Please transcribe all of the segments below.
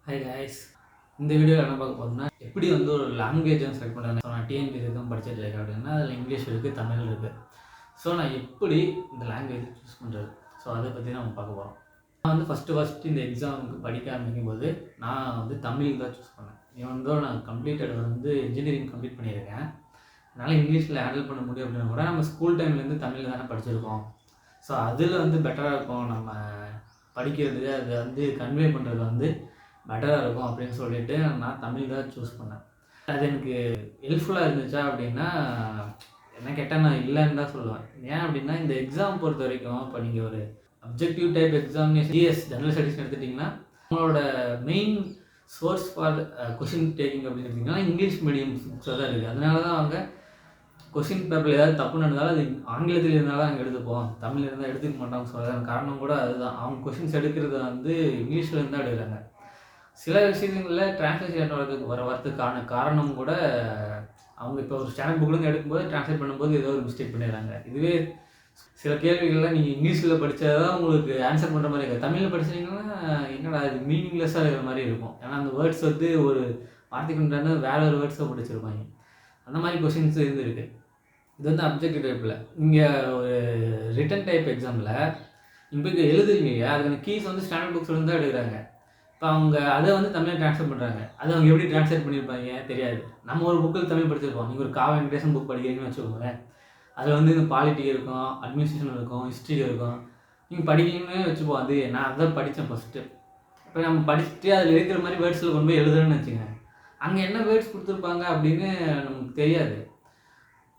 Hi guys, இந்த வீடியோவில் என்ன பார்க்க போகிறோம்னா எப்படி வந்து ஒரு லாங்குவேஜ் செலக்ட் பண்ணுறாங்க. ஸோ நான் டிஎன்பிஎஸ்சி தான் படிச்சுட்டு இருக்கேன் அப்படின்னா அதில் இங்கிலீஷ் இருக்குது, தமிழ் இருக்குது. ஸோ நான் எப்படி இந்த லாங்குவேஜ் சூஸ் பண்ணுறது, ஸோ அதை பற்றி நம்ம பார்க்க போகிறோம். நான் வந்து ஃபஸ்ட்டு இந்த எக்ஸாமுக்கு படிக்க ஆரம்பிக்கும் போது நான் வந்து தமிழ் தான் சூஸ் பண்ணேன். இவன் நான் கம்ப்ளீட்டட் வந்து இன்ஜினியரிங் கம்ப்ளீட் பண்ணியிருக்கேன். அதனால் இங்கிலீஷில் ஹேண்டில் பண்ண முடியும் அப்படின்னா கூட நம்ம ஸ்கூல் டைம்லேருந்து தமிழில் தானே படிச்சிருக்கோம். ஸோ அதில் வந்து பெட்டராக இருக்கும், நம்ம படிக்கிறது அதை வந்து கன்வே பண்ணுறது வந்து பெட்டராக இருக்கும் அப்படின்னு சொல்லிட்டு நான் தமிழ் தான் சூஸ் பண்ணேன். அது எனக்கு ஹெல்ப்ஃபுல்லாக இருந்துச்சா அப்படின்னா என்ன கேட்டால் நான் இல்லைன்னு தான் சொல்லுவேன். ஏன் அப்படின்னா இந்த எக்ஸாம் பொறுத்த வரைக்கும் இப்போ நீங்கள் ஒரு objective type examination GS general studies எடுத்துட்டிங்கன்னா உங்களோட main source for question taking அப்படின்னு எடுத்திங்கன்னா இங்கிலீஷ் மீடியம் புக்ஸாக தான் இருக்குது. அதனால தான் அவங்க கொஷின் பேப்பரில் ஏதாவது தப்பு நடந்தாலும் அது ஆங்கிலத்தில் இருந்தாலும் தான் அங்கே எடுத்துப்போம், தமிழில் இருந்தால் எடுத்துக்க மாட்டாங்க சொல்கிறதுக்கு காரணம் கூட அதுதான். அவங்க கொஷின்ஸ் எடுக்கிறது வந்து இங்கிலீஷில் இருந்தால் எடுக்கிறாங்க. சில விஷயங்களில் டிரான்ஸ்லேஷன் வரதுக்கான காரணம் கூட அவங்க இப்போ ஒரு ஸ்டாண்டர்ட் புக்லேருந்து எடுக்கும்போது டிரான்ஸ்லேட் பண்ணும்போது ஏதோ ஒரு மிஸ்டேக் பண்ணிடுறாங்க. இதுவே சில கேள்விகள்லாம் நீங்கள் இங்கிலீஷில் படித்தா தான் உங்களுக்கு ஆன்சர் பண்ணுற மாதிரி இருக்குது. தமிழில் படிச்சிங்கன்னா என்னடா அது மீனிங்லெஸ்ஸாக இருக்கிற மாதிரி இருக்கும். ஏன்னா அந்த வேர்ட்ஸ் வந்து ஒரு வார்த்தைக்கு வேற ஒரு வேர்ட்ஸை படிச்சிருப்பாங்க. அந்த மாதிரி கொஷின்ஸ் இருந்துருக்கு. இது வந்து அப்ஜெக்டிவ் டைப்பில். இங்கே ஒரு ரிட்டன் டைப் எக்ஸாமில் இப்போ எழுதுறீங்க இல்லையா, அதுக்கான கீஸ் வந்து ஸ்டாண்டர்ட் புக்ஸ்லேருந்து தான் எடுக்கிறாங்க. இப்போ அவங்க அதை வந்து தமிழில் ட்ரான்ஸ்லேட் பண்ணுறாங்க. அதை அவங்க எப்படி ட்ரான்ஸ்லேட் பண்ணியிருப்பாங்க தெரியாது. நம்ம ஒரு புக்கில் தமிழ் படிச்சிருப்போம். நீங்கள் ஒரு வெங்கடேசன் புக் படிக்கிறீங்கன்னு வச்சுக்கோங்களேன். அதில் வந்து இந்த பாலிட்டி இருக்கும், அட்மினிஸ்ட்ரேஷன் இருக்கும், ஹிஸ்ட்ரி இருக்கும். நீங்கள் படிக்கிறீங்கன்னு வச்சுப்போம். அது நான் அதான் படித்தேன் ஃபஸ்ட்டு. இப்போ நம்ம படிச்சுட்டு அதில் இருக்கிற மாதிரி வேர்ட்ஸில் கொண்டு போய் எழுதுறேன்னு வச்சுங்க, அங்கே என்ன வேர்ட்ஸ் கொடுத்துருப்பாங்க அப்படின்னு நமக்கு தெரியாது.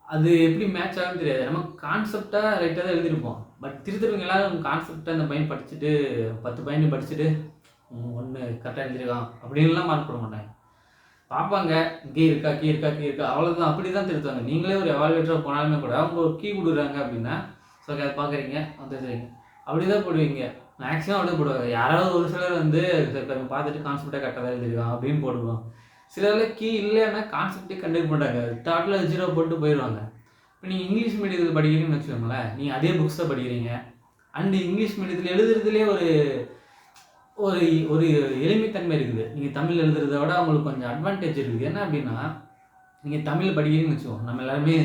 அது எப்படி மேட்ச் ஆகுன்னு தெரியாது. நம்ம கான்செப்டாக ரைட்டாக தான் எழுதியிருப்போம். பட் திருத்தவங்க எல்லாரும் கான்செப்டாக அந்த பையன் படிச்சுட்டு 10 பையன் படிச்சுட்டு ஒன்று கரெக்டாக எழுதிருக்கான் அப்படின்லாம் மார்க் போட மாட்டாங்க. பார்ப்பாங்க கீ இருக்கா அவ்வளோதான், அப்படி தான் திருத்துவாங்க. நீங்களே ஒரு எவால்வேட்டராக போனாலுமே கூட அவங்க ஒரு கீ கொடுக்குறாங்க அப்படின்னா ஸோ அதை பார்க்குறீங்க வந்துடுறீங்க, அப்படி தான் போடுவீங்க. மேக்ஸிமம் அப்படி போடுவாங்க. யாராவது ஒரு சிலர் வந்து பார்த்துட்டு கான்செப்டாக கரெக்டாக தான் எழுதிருக்கான் அப்படின்னு போடுவோம். சிலரில் கீ இல்லைன்னா கான்செப்டே கண்டுக்க மாட்டாங்க, தாட்டில் 0 போட்டு போயிடுவாங்க. இப்போ நீங்கள் இங்கிலீஷ் மீடியத்தில் படிக்கிறீங்கன்னு வச்சுக்கோங்களேன், நீங்கள் அதே புக்ஸ் தான் படிக்கிறீங்க. அண்டு இங்கிலீஷ் மீடியத்தில் எழுதுறதுலேயே ஒரு ஒரு ஒரு எளிமைத்தன்மை இருக்குது. நீங்கள் தமிழ் எழுதுறத விட அவங்களுக்கு கொஞ்சம் அட்வான்டேஜ் இருக்குது. என்ன அப்படின்னா, நீங்கள் தமிழ் படிக்கிறீங்கன்னு வச்சுக்கோங்க, நம்ம எல்லாருமே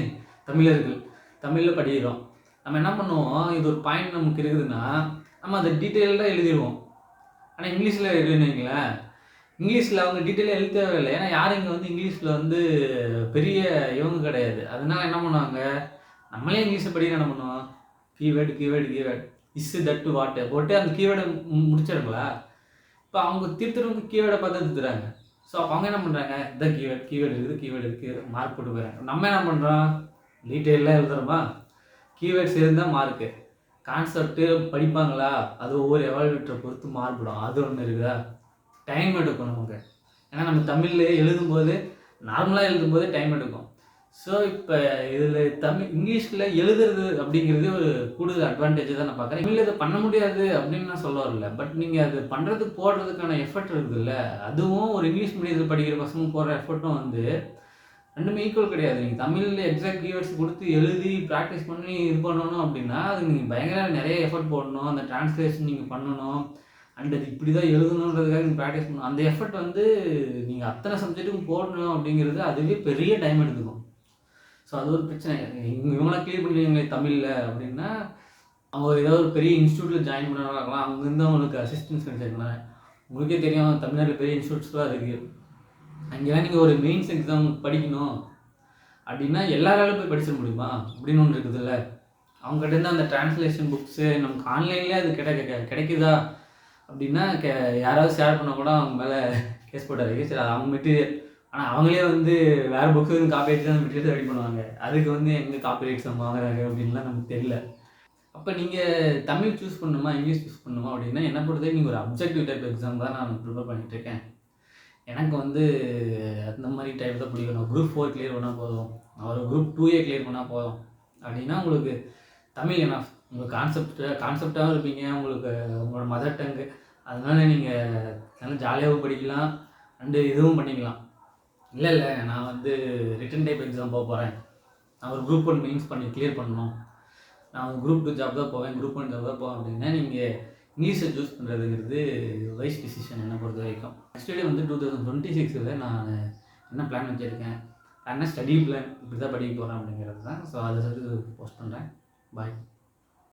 தமிழர்கள், தமிழில் படிக்கிறோம். நம்ம என்ன பண்ணுவோம், இது ஒரு பாயிண்ட் நமக்கு இருக்குதுன்னா நம்ம அதை டீட்டெயில்டாக எழுதிடுவோம். ஆனால் இங்கிலீஷில் எழுதுனீங்களேன், இங்கிலீஷில் அவங்க டீட்டெயிலாக எழுத தேவையில்லை. ஏன்னா யாரும் இங்கே வந்து இங்கிலீஷில் வந்து பெரிய இவங்க கிடையாது. அதனால என்ன பண்ணுவாங்க, நம்மளே இங்கிலீஷில் படிக்கிற என்ன பண்ணுவோம், கீவேர்டு இஸ் தட் வாட் போட்டு அந்த கீவேர்டை முடிச்சிடுங்களா. இப்போ அவங்க திருத்துறவங்க கீவேர்டை பார்த்து திருத்துறாங்க. ஸோ அப்போ அவங்க என்ன பண்ணுறாங்க, இந்த கீவேர்டு இருக்குது மார்க் போட்டு போயிடறாங்க. நம்ம என்ன பண்ணுறோம், டீட்டெயிலாக எழுதுறோமா, கீவேர்ட்ஸ் இருந்தால் மார்க்கு. கான்செப்ட்டு படிப்பாங்களா, அது ஒவ்வொரு எவால்வேட்டரை பொறுத்து மாறுபடும். அது ஒன்று இருக்குதா, டைம் எடுக்கும் நமக்கு. ஏன்னா நம்ம தமிழில் எழுதும்போது நார்மலாக எழுதும்போது டைம் எடுக்கும். ஸோ இப்போ இதில் இங்கிலீஷில் எழுதுறது அப்படிங்கிறது ஒரு கூடுதல் அட்வான்டேஜ் தான் நான் பார்க்குறேன். தமிழில் இதை பண்ண முடியாது அப்படின்னு நான் சொல்ல வரல. பட் நீங்கள் அது பண்ணுறதுக்கு போடுறதுக்கான எஃபர்ட் இருக்குதுல்ல, அதுவும் ஒரு இங்கிலீஷ் மீடியத்தில் படிக்கிற பசங்க போடுற எஃபர்ட்டும் வந்து ரெண்டுமே ஈக்குவல் கிடையாது. நீங்கள் தமிழில் எக்ஸாக்ட் கீவேர்ட்ஸ் கொடுத்து எழுதி ப்ராக்டிஸ் பண்ணி இது பண்ணணும் அப்படின்னா அது நீங்கள் பயங்கர நிறைய எஃபர்ட் போடணும். அந்த டிரான்ஸ்லேஷன் நீங்கள் பண்ணணும். அண்ட் அது இப்படி தான் எழுதணுன்றதுக்காக நீங்கள் ப்ராக்டிஸ் பண்ணணும். அந்த எஃபர்ட் வந்து நீங்கள் அத்தனை சப்ஜெக்ட்டுக்கும் போடணும் அப்படிங்கிறது அதுவே பெரிய டைம் எடுத்துக்கும். ஸோ அது ஒரு பிரச்சனை. இவங்களாம் கிளியர் பண்ணுவீங்களே தமிழில் அப்படின்னா அவங்க ஏதாவது ஒரு பெரிய இன்ஸ்டியூட்டில் ஜாயின் பண்ணலாம் இருக்கலாம். அங்கேருந்து அவங்களுக்கு அசிஸ்டன்ஸ் கிடைச்சிருக்கலாம். உங்களுக்கே தெரியும் தமிழ்நாட்டில் பெரிய இன்ஸ்டியூட்ஸ்லாம் இருக்குது. அங்கேலாம் நீங்கள் ஒரு மெயின்ஸ் எக்ஸாம் படிக்கணும் அப்படின்னா எல்லாராலும் போய் படிச்சிட முடியுமா அப்படின்னு ஒன்று இருக்குதுல்ல. அவங்ககிட்ட அந்த டிரான்ஸ்லேஷன் புக்ஸு நமக்கு ஆன்லைன்லேயே அது கிடைக்குதா அப்படின்னா யாராவது ஷேர் பண்ண கூட அவங்க மேலே கேஸ் போட்டாரு. சரி அவங்க மெட்டீரியல், ஆனால் அவங்களே வந்து வேறு புக்ஸு காப்பி அடிச்சு அந்த மெட்டீரியல் ரெடி பண்ணுவாங்க. அதுக்கு வந்து எங்கே காப்பி ரைட்ஸ் வாங்குறாங்க அப்படின்லாம் நமக்கு தெரியல. அப்போ நீங்கள் தமிழ் சூஸ் பண்ணணுமா இங்கிலீஷ் சூஸ் பண்ணணுமா அப்படின்னா என்னை பொறுத்தவரைக்கும் நீங்கள் ஒரு அப்ஜெக்டிவ் டைப் எக்ஸாம் தான் நான் ப்ரிப்பேர் பண்ணிகிட்ருக்கேன். எனக்கு வந்து அந்த மாதிரி டைப் தான் பிடிக்கும். நான் குரூப் 4 கிளியர் பண்ணால் போதும், நான் ஒரு குரூப் 2A கிளியர் பண்ணால் போதும் அப்படின்னா உங்களுக்கு தமிழ் என்ன உங்களுக்கு கான்செப்டாகவும் இருப்பீங்க, உங்களுக்கு உங்களோட மதர் டங்கு, அதனால நீங்கள் நல்லா ஜாலியாகவும் படிக்கலாம் அண்டு இதுவும் பண்ணிக்கலாம். இல்லை நான் வந்து ரிட்டன் டைப் எக்ஸாம் போக போகிறேன், நான் ஒரு குரூப் 1 மெயின்ஸ் பண்ணி கிளியர் பண்ணணும், நான் குரூப் 2 ஜாப் தான் போவேன், குரூப் 1 ஜாப் தான் போவேன் அப்படின்னா நீங்கள் இங்கிலீஷை சூஸ் பண்ணுறதுங்கிறது வைஸ் டிசிஷன் என்னை பொறுத்த வரைக்கும். நெக்ஸ்ட் வீடியோ வந்து 2026ல் நான் என்ன பிளான் வச்சுருக்கேன், என்ன ஸ்டடி பிளான் இப்படி தான் படிக்க போகிறேன் அப்படிங்கிறது தான். ஸோ அதை போஸ்ட் பண்ணுறேன். பாய்.